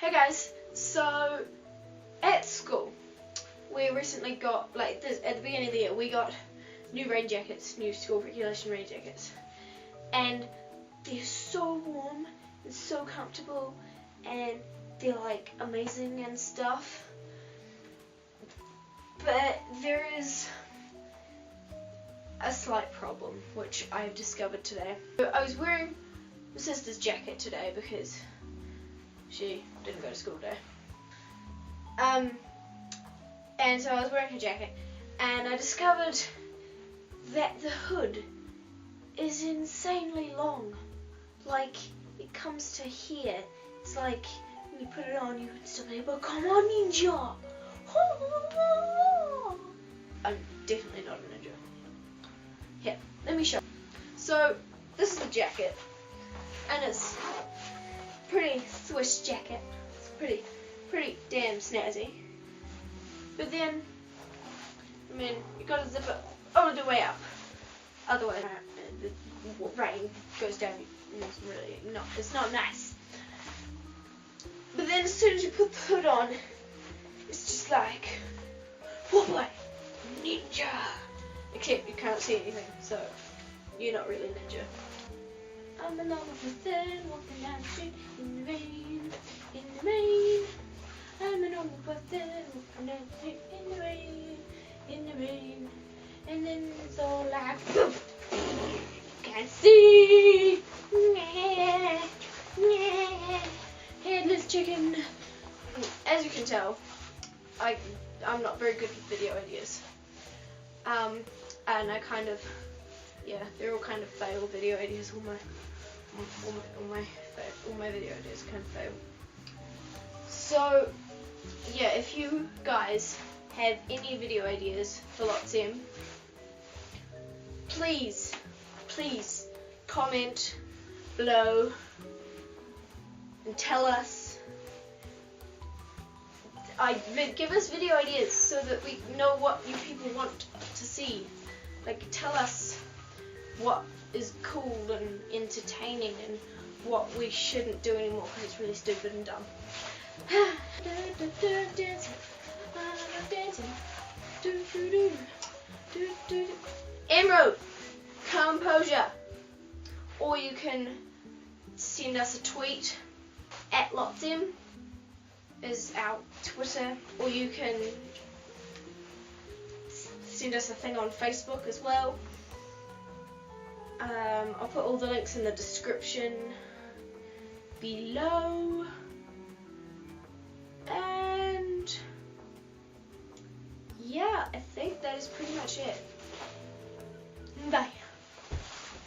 Hey guys, so at school we recently got, like this, at the beginning of the year we got new rain jackets, new school regulation rain jackets, and they're so warm and so comfortable and they're like amazing and stuff, but there is a slight problem which I've discovered today. I was wearing my sister's jacket today because she didn't go to school today. And so I was wearing her jacket and I discovered that the hood is insanely long. Like, it comes to here. It's like when you put it on you would still be able, come on ninja! I'm definitely not a ninja. Here, let me show you. So this is the jacket and it's pretty Swiss jacket. It's pretty damn snazzy. But then, I mean, you gotta zip it all the way up. Otherwise, the rain goes down. It's not nice. But then as soon as you put the hood on, it's just like, whoa boy, ninja. Except you can't see anything, so you're not really ninja. I'm alone with it, walking down the street in the rain, in the rain. I'm alone with it, walking down the street in the rain, in the rain. And then it's all like, can't see. Headless chicken. As you can tell, I'm not very good with video ideas. And I kind of, yeah, they're all kind of fail video ideas. All my video ideas kind of fail. So, yeah, if you guys have any video ideas for Lotzem, please comment below and tell us. Give us video ideas so that we know what you people want to see. Like, tell us what is cool and entertaining and what we shouldn't do anymore because it's really stupid and dumb. Emerald, composure. Or you can send us a tweet at Lotzem is our Twitter, or you can send us a thing on Facebook as well. I'll put all the links in the description below. And yeah, I think that is pretty much it.